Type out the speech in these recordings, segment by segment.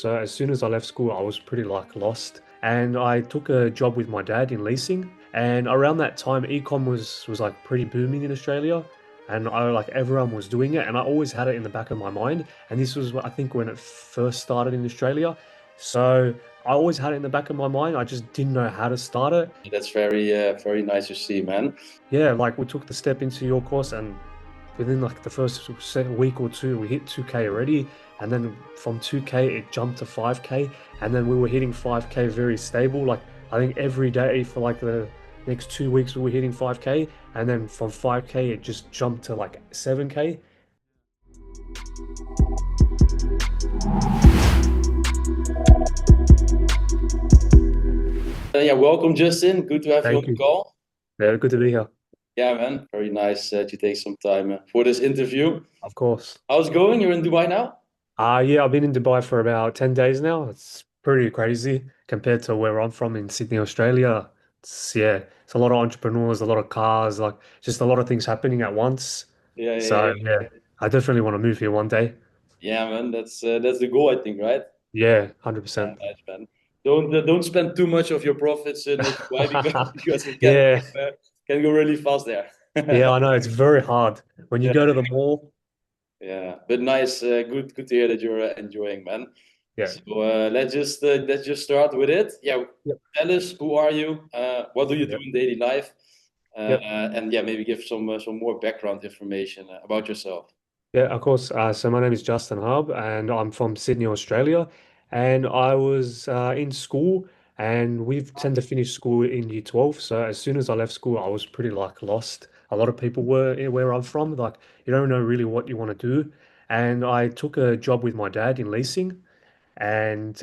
So as soon as I left school, I was pretty like lost. And I took a job with my dad in leasing. And around that time, ecom was like pretty booming in Australia. And I like everyone was doing it, and I always had it in the back of my mind. And this was I think when it first started in Australia. So I always had it in the back of my mind. I just didn't know how to start it. That's very nice to see, man. Yeah, like we took the step into your course, and within like the first week or two, we hit 2K already. And then from 2K, it jumped to 5K. And then we were hitting 5K very stable. Like I think every day for like the next 2 weeks, we were hitting 5K. And then from 5K, it just jumped to like 7K. Yeah, welcome, Justin. Good to have you on Thank the you. call. Yeah, good to be here. Yeah, man. Very nice to take some time for this interview. Of course. How's it going? You're in Dubai now? Yeah, I've been in Dubai for about 10 days now. It's pretty crazy compared to where I'm from in Sydney, Australia. It's a lot of entrepreneurs, a lot of cars, like just a lot of things happening at once. Yeah, yeah, So yeah. yeah, I definitely want to move here one day. Yeah, man. That's the goal, I think, right? Yeah, Yeah, 100%. nice, man. Don't spend too much of your profits in Dubai because it Yeah, can go really fast there. yeah, I know it's very hard when you Yeah, go to the mall. yeah. But nice. Good to hear that you're enjoying, man. Yeah. So let's just start with it. Yeah, Yep. tell us who are you? What do you do Yep. in daily life? Yep. And yeah, maybe give some more background information about yourself. Yeah, of course. So my name is Justin Hub, and I'm from Sydney, Australia. And I was in school, and we tend to finish school in year 12. So as soon as I left school, I was pretty like lost. A lot of people were where I'm from. Like you don't know really what you want to do. And I took a job with my dad in leasing. And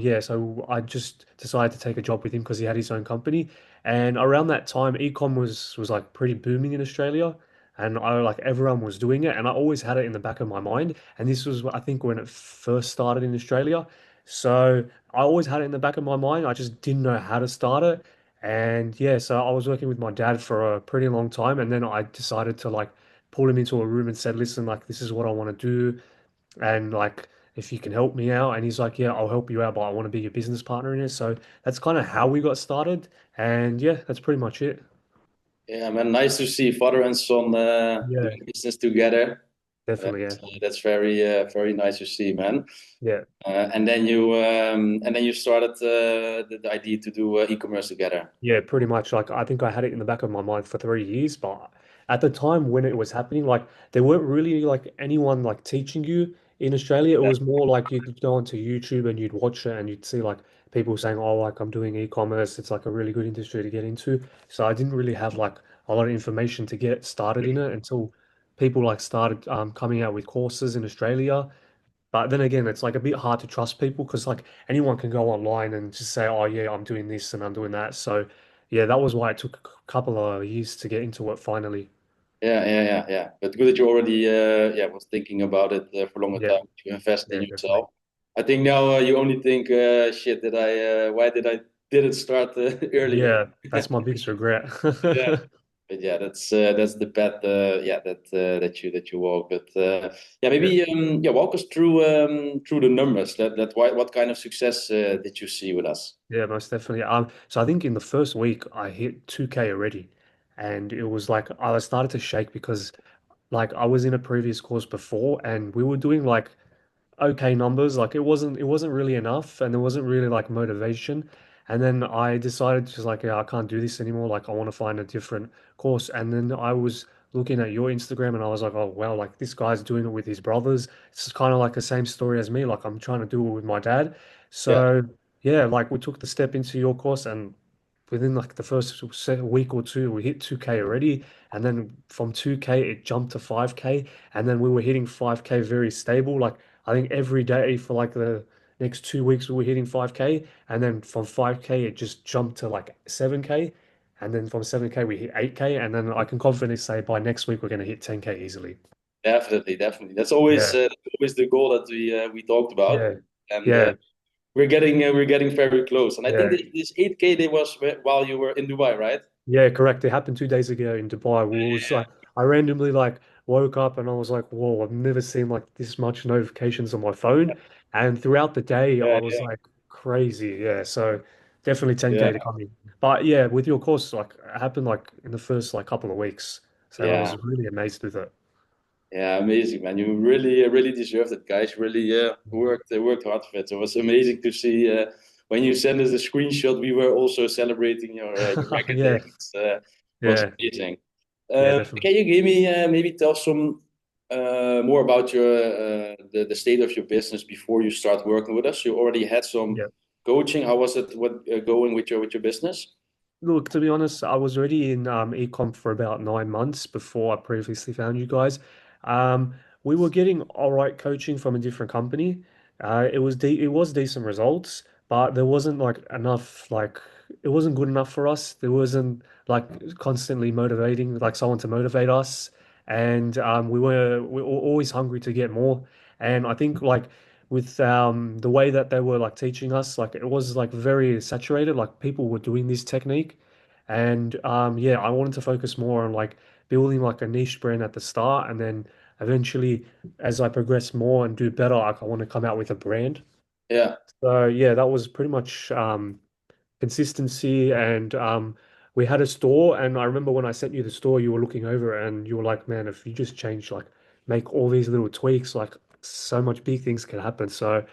yeah, so I just decided to take a job with him because he had his own company. And around that time, ecom was like pretty booming in Australia, and I like everyone was doing it, and I always had it in the back of my mind. And this was I think when it first started in Australia. So I always had it in the back of my mind. I just didn't know how to start it. And yeah, so I was working with my dad for a pretty long time, and then I decided to like pull him into a room and said, "Listen, like this is what I want to do." And like if you can help me out. And he's like, yeah, I'll help you out, but I want to be your business partner in it. So that's kind of how we got started. And yeah, that's pretty much it. Yeah, man, nice to see father and son Yeah, doing business together. definitely. Yeah. That's very nice to see, man. Yeah. And then you started the idea to do e-commerce together. Yeah, pretty much. Like I think I had it in the back of my mind for 3 years, but at the time when it was happening, like there weren't really like anyone like teaching you in Australia. It was more like you could go onto YouTube and you'd watch it and you'd see like people saying, "Oh, like I'm doing e-commerce. It's like a really good industry to get into." So I didn't really have like a lot of information to get started in it until people like started coming out with courses in Australia. But then again, it's like a bit hard to trust people because like anyone can go online and just say, "Oh yeah, I'm doing this and I'm doing that." So yeah, that was why it took a couple of years to get into it finally. Yeah. But good that you already was thinking about it for a longer Yeah, time to invest in yeah, definitely. yourself. I think now you only think, shit, did I why didn't start earlier? Yeah, that's my biggest regret. Yeah, but yeah, that's the path that you walk. But yeah, Yeah. maybe walk us through the numbers. What kind of success did you see with us? Yeah, most definitely. So I think in the first week I hit 2K already, and it was like I started to shake because like I was in a previous course before, and we were doing like okay numbers. Like it wasn't really enough, and there wasn't really like motivation. And then I decided just like, yeah, I can't do this anymore. Like I want to find a different course. And then I was looking at your Instagram, and I was like, oh wow, like this guy's doing it with his brothers. It's kind of like the same story as me. Like I'm trying to do it with my dad. Yeah, So yeah, like we took the step into your course, and within like the first week or two, we hit 2K already. And then from 2K, it jumped to 5K. And then we were hitting 5K very stable. Like I think every day for like the next 2 weeks, we were hitting 5K. And then from 5K, it just jumped to like 7K. And then from 7K, we hit 8K. And then I can confidently say by next week, we're going to hit 10K easily. definitely. Yeah. That's always the goal that we talked about, Yeah. and Yeah. we're getting very close. And I think Yeah. this 8K day was while you were in Dubai, right? Yeah, correct. It happened 2 days ago in Dubai. We was like, I randomly like woke up and I was like, whoa, I've never seen like this much notifications on my phone. And throughout the day, I Yeah, was yeah, like crazy. Yeah. So definitely 10K to yeah, come in. But yeah, with your course, like it happened like in the first like couple of weeks. So I yeah. was really amazed with it. Yeah, amazing, man. You really, really deserved it, guys. Really, worked hard for it. So it was amazing to see when you sent us a screenshot. We were also celebrating your record there. Yeah. Was Yeah. amazing. Yeah, definitely. Can you give me maybe tell some more about your the state of your business before you start working with us? You already had some Yeah. coaching. How was it? What going with your business? Look, to be honest, I was already in ecom for about 9 months before I previously found you guys. Um, we were getting all right coaching from a different company. It was decent results, but there wasn't like enough like it wasn't good enough for us. There wasn't like constantly motivating like someone to motivate us, and we were always hungry to get more. And I think like with the way that they were like teaching us, like it was like very saturated, like people were doing this technique. And yeah, I wanted to focus more on like building like a niche brand at the start, and then eventually as I progress more and do better, like I want to come out with a brand. Yeah, So yeah, that was pretty much consistency. And we had a store, and I remember when I sent you the store, you were looking over it and you were like, man, if you just change like make all these little tweaks, like so much big things can happen. So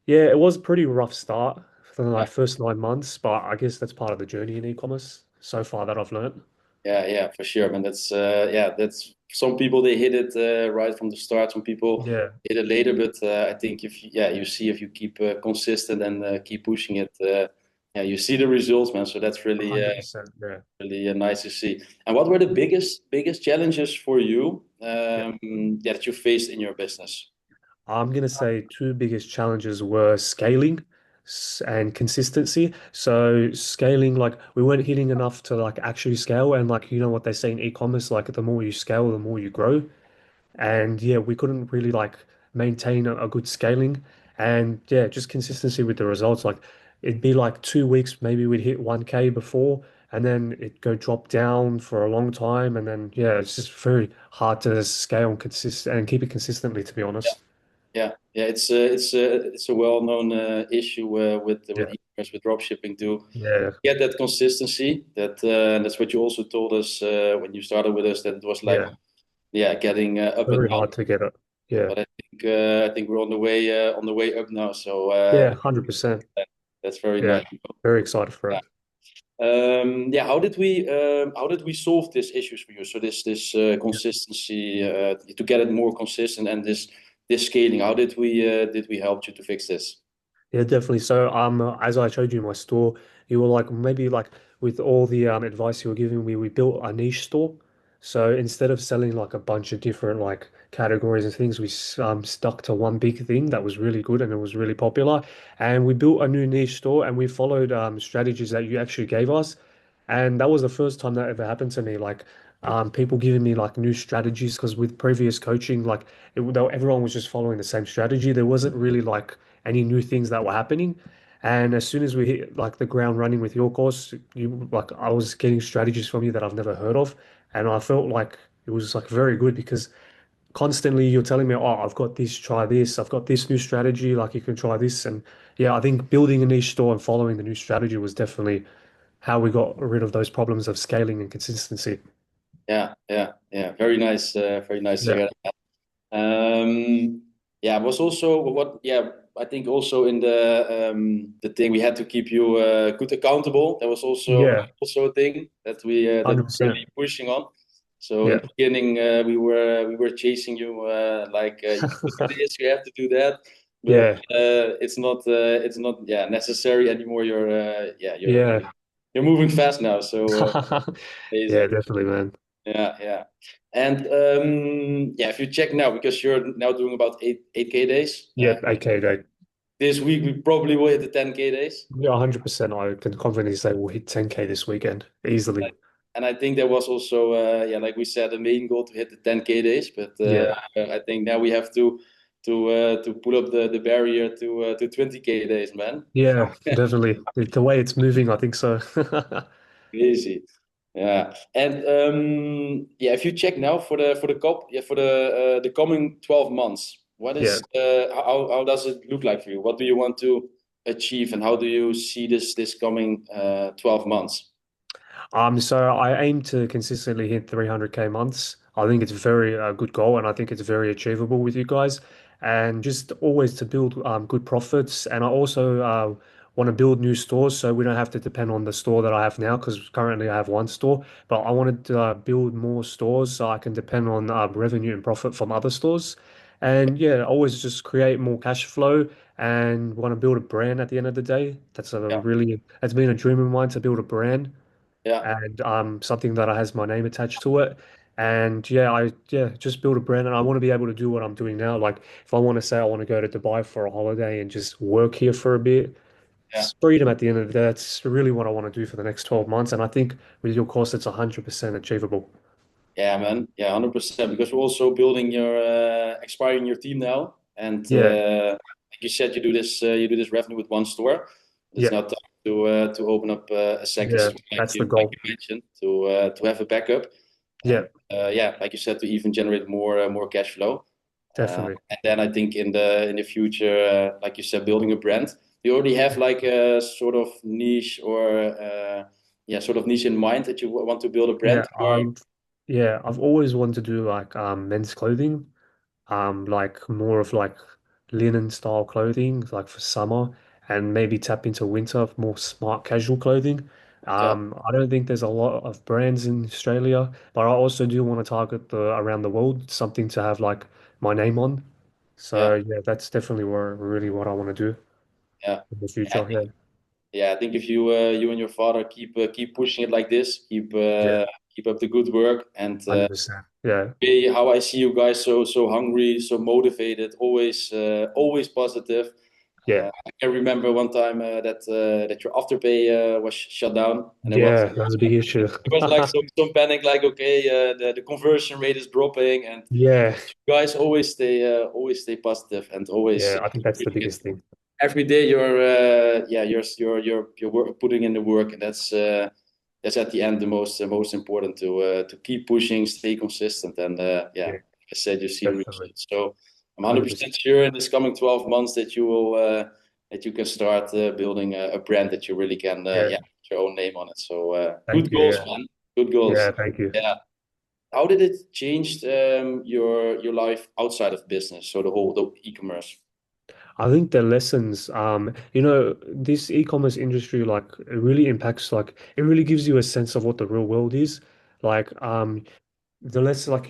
yeah, it was a pretty rough start for the yeah. like first 9 months, but I guess that's part of the journey in e-commerce so far that I've learned. Yeah, yeah, for sure, man. That's that's some people they hit it right from the start. Some people Yeah, hit it later, but I think if you see if you keep consistent and keep pushing it, yeah, you see the results, man. So that's really 100%. Yeah. really nice to see. And what were the biggest challenges for you Yeah. that you faced in your business? I'm gonna say two biggest challenges were scaling and consistency. So scaling, like we weren't hitting enough to like actually scale, and like you know what they say in e-commerce, like the more you scale, the more you grow. And yeah, we couldn't really like maintain a good scaling, and yeah, just consistency with the results. Like it'd be like 2 weeks, maybe we'd hit 1K before, and then it'd go drop down for a long time, and then yeah, it's just very hard to scale and consist and keep it consistently, to be Yeah, honest. yeah, yeah. It's a well-known issue with Yeah, e-commerce with dropshipping too. yeah, Get that consistency. And that's what you also told us when you started with us that it was like yeah. yeah, getting up and Very down. hard to get it. Yeah, But I think we're on the way up now. So yeah, 100%. that's very Yeah, nice. very excited for Yeah. it. Yeah, how did we solve these issues for you? So this consistency to get it more consistent and this scaling. How did we help you to fix this? Yeah, definitely. So, as I showed you in my store, you were like maybe like with all the advice you were giving me, we built a niche store. So instead of selling like a bunch of different like categories and things, we stuck to one big thing that was really good and it was really popular. And we built a new niche store, and we followed strategies that you actually gave us. And that was the first time that ever happened to me. Like people giving me like new strategies, because with previous coaching, like everyone was just following the same strategy. There wasn't really like any new things that were happening. And as soon as we hit like the ground running with your course, you like I was getting strategies from you that I've never heard of, and I felt like it was like very good because constantly you're telling me, oh, I've got this, try this, I've got this new strategy, like you can try this. And yeah, I think building a niche store and following the new strategy was definitely how we got rid of those problems of scaling and consistency. Yeah, yeah, yeah. Very nice to Yeah, hear. Yeah, it was also what yeah, I think also in the thing we had to keep you good accountable. That was yeah, also a thing that we were 100%. really pushing on. So in Yeah, the beginning we were chasing you like you have to do this, you have to do that, but yeah, it's not yeah necessary anymore. yeah. You're moving fast now, so Yeah, amazing. definitely, man. Yeah, yeah. And yeah, if you check now, because you're now doing about 8K days, Yeah, 8K a day. this week we probably will hit the 10K days. Yeah, 100%. I can confidently say we'll hit 10K this weekend easily. And I think there was also, yeah, like we said, a main goal to hit the 10K days. But Yeah, I think now we have to pull up the barrier to 20K days, man. yeah, definitely. The way it's moving, I think so. Easy. Yeah. And yeah, if you check now for the coming 12 months, What Yeah. is how does it look like for you? What do you want to achieve, and how do you see this coming 12 months? So I aim to consistently hit 300K months. I think it's a very good goal, and I think it's very achievable with you guys. And just always to build good profits. And I also want to build new stores so we don't have to depend on the store that I have now because currently I have one store. But I wanted to build more stores so I can depend on revenue and profit from other stores. And yeah, always just create more cash flow and want to build a brand at the end of the day. Yeah, It's been a dream of mine to build a brand yeah, and something that has my name attached to it. And yeah, just build a brand, and I want to be able to do what I'm doing now. Like if I want to say I want to go to Dubai for a holiday and just work here for a bit, yeah. it's freedom at the end of the day. That's really what I want to do for the next 12 months. And I think with your course, it's 100% achievable. Yeah, man. Yeah, 100%. Because we're also building expiring your team now, and Yeah, like you said, you do this revenue with one store. It's yeah, now time to open up a second yeah. store, That's the like goal. you mentioned, to have a backup, and Yeah, yeah, like you said, to even generate more cash flow. definitely. And then I think in the future, like you said, building a brand. Do you already have like a sort of niche or yeah, sort of niche in mind that you want to build a brand? Yeah, Or I've always wanted to do like men's clothing. Like more of like linen style clothing, like for summer, and maybe tap into winter, more smart casual clothing. yeah, I don't think there's a lot of brands in Australia, but I also do want to target the around the world, something to have like my name on. yeah, So yeah, that's definitely where really what I want to do yeah. in the I future. think, yeah, I think if you and your father keep pushing it like this, Yeah, keep up the good work, and 100%. Yeah, how I see you guys so hungry, so motivated, always positive. yeah, I can remember one time that your afterpay was shut down, and yeah. That was a big issue. it was like some panic, like okay, the conversion rate is dropping, and Yeah, guys always stay positive and always yeah. I think that's the biggest thing. every day you're putting in the work, and that's at the end the most important to keep pushing, stay consistent, and yeah, Yeah, like I said, you see the definitely. results. So I'm 100% 100%. sure in this coming 12 months that you will that you can start building a brand that you really can Yeah. yeah, put your own name on it. So good Thank you. goals, Yeah. man. Good goals. Yeah. Thank you. Yeah. How did it change your life outside of business? So the e-commerce. I think the lessons, this e-commerce industry, like, it really impacts, like, it really gives you a sense of what the real world is. Like, the less like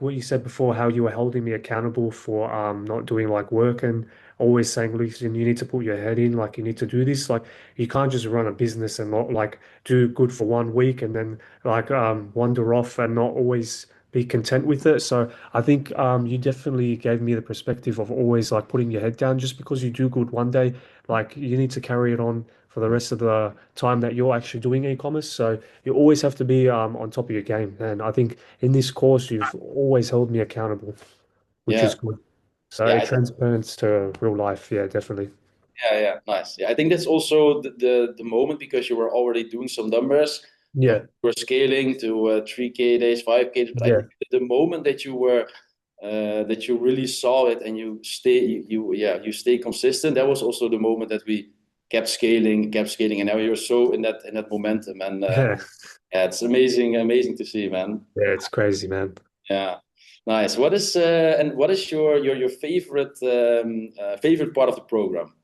what you said before, how you were holding me accountable for not doing like work and always saying, listen, you need to put your head in, like you need to do this. Like you can't just run a business and not like do good for 1 week and then like wander off and not always be content with it. So I think you definitely gave me the perspective of always like putting your head down. Just because you do good one day, like you need to carry it on for the rest of the time that you're actually doing e-commerce. So you always have to be on top of your game. And I think in this course, you've always held me accountable, which Yeah. is good. So Yeah, it transfers to real life. Yeah, definitely. yeah, nice. Yeah, I think that's also the moment because you were already doing some numbers. You Yeah, were scaling to 3K days, 5K. But I yeah, think the moment that you really saw it and you stay consistent. That was also the moment that we kept scaling, and now you're so in that momentum. And yeah, yeah, it's amazing to see, man. yeah. It's crazy, man. Yeah, nice. What is your favorite favorite part of the program?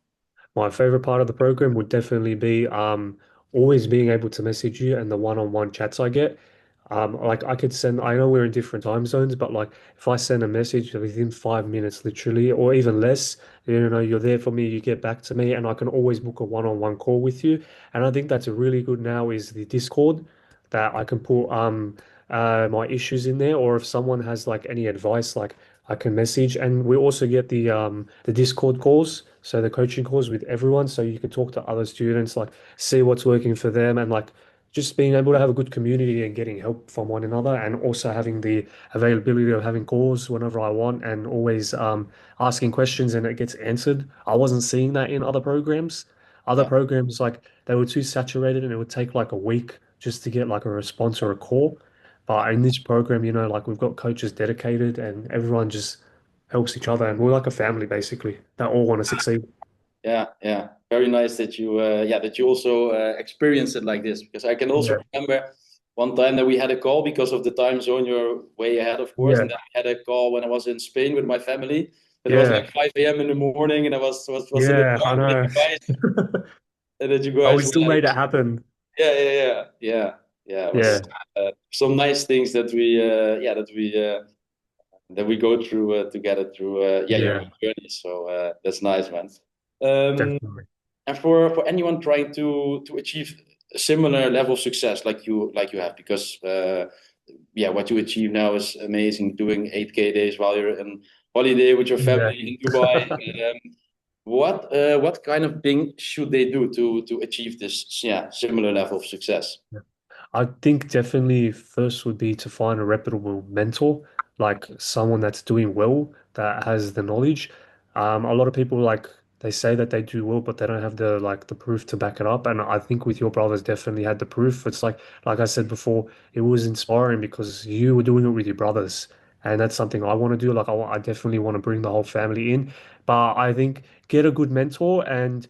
My favorite part of the program would definitely be always being able to message you and the one-on-one chats I get. Like I could send, I know we're in different time zones, but like if I send a message within 5 minutes, literally, or even less, you're there for me, you get back to me, and I can always book a one-on-one call with you. And I think that's really good now is the Discord that I can put my issues in there, or if someone has like any advice, like I can message. And we also get the Discord calls, so the coaching calls with everyone, so you can talk to other students, like see what's working for them, and like just being able to have a good community and getting help from one another, and also having the availability of having calls whenever I want, and always asking questions and it gets answered. I wasn't seeing that in other programs. Other Yeah, programs, like they were too saturated and it would take like a week just to get like a response or a call. But in this program, like we've got coaches dedicated and everyone just helps each other, and we're like a family basically that all want to succeed. Yeah, yeah. Very nice that you yeah, that you also experience it like this, because I can also Yeah, remember one time that we had a call because of the time zone. You're way ahead, of course, yeah, and then we had a call when I was in Spain with my family. It was yeah, like 5 a.m. in the morning, and I was in the yeah. I dark with know. you guys, and that you But we guys were still like, made it happen. yeah, yeah, yeah, yeah, yeah. It was Yeah, some nice things that we yeah, that we go through together through yeah, your yeah, own journey. So that's nice, man. Um, definitely. and for anyone trying to achieve a similar level of success like you have, because yeah, what you achieve now is amazing, doing 8K days while you're on holiday with your Yeah. family in Dubai. What kind of thing should they do to achieve this, yeah, similar level of success? I think definitely first would be to find a reputable mentor, like someone that's doing well, that has the knowledge. A lot of people like they say that they do well, but they don't have the proof to back it up. And I think with your brothers definitely had the proof. It's like I said before, it was inspiring because you were doing it with your brothers, and that's something I want to do. Like I definitely want to bring the whole family in, but I think get a good mentor and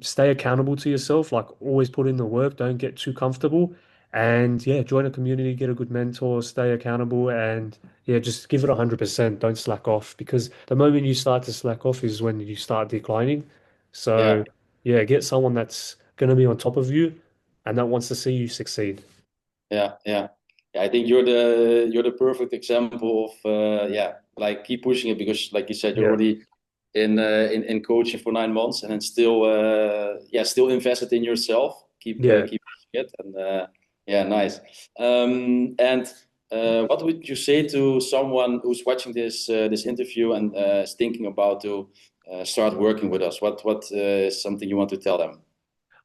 stay accountable to yourself. Like always put in the work. Don't get too comfortable and yeah, join a community, get a good mentor, stay accountable, and yeah, just give it 100%. Don't slack off because the moment you start to slack off is when you start declining. Yeah. So yeah, get someone that's going to be on top of you and that wants to see you succeed. Yeah, yeah, yeah. I think you're the perfect example of yeah, like keep pushing it, because like you said, you're Yeah, already in coaching for 9 months, and then still yeah, still invested in yourself. yeah. Keep pushing it, and yeah, nice. And what would you say to someone who's watching this interview and is thinking about to start working with us? What is something you want to tell them?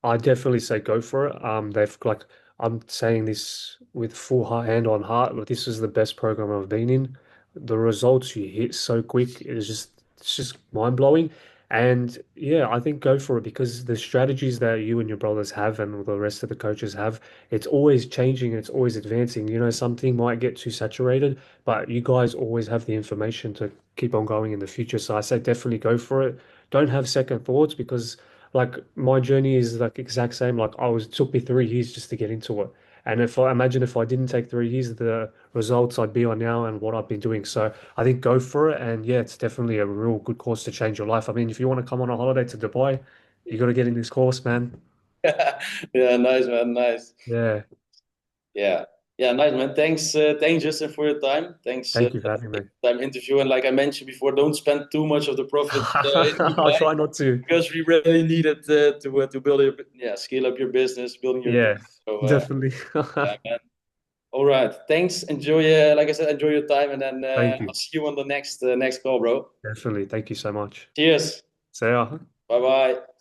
I definitely say go for it. They've like I'm saying this with full hand on heart. Like this is the best program I've been in. The results you hit so quick is just mind blowing. And yeah, I think go for it because the strategies that you and your brothers have and the rest of the coaches have, it's always changing, it's always advancing. You know, something might get too saturated, but you guys always have the information to keep on going in the future. So I say definitely go for it. Don't have second thoughts because like my journey is like exact same. Like it took me 3 years just to get into it. And if I imagine if I didn't take 3 years, the results I'd be on now and what I've been doing. So I think go for it. And yeah, it's definitely a real good course to change your life. I mean, if you want to come on a holiday to Dubai, you got to get in this course, man. Yeah, nice, man, nice. Yeah. Yeah. Yeah, nice, man. Thanks, Justin, for your time. Thanks, Thank you for having for me. the time interview. And like I mentioned before, don't spend too much of the profit in I'll Dubai, try not to. because we really need it to build your, yeah, scale up your business, building your Yeah, business. So definitely. yeah, man. All right. Thanks. Enjoy. Like I said, enjoy your time, and then Thank I'll you. see you on the next call, bro. Definitely. Thank you so much. Cheers. See ya. Bye bye.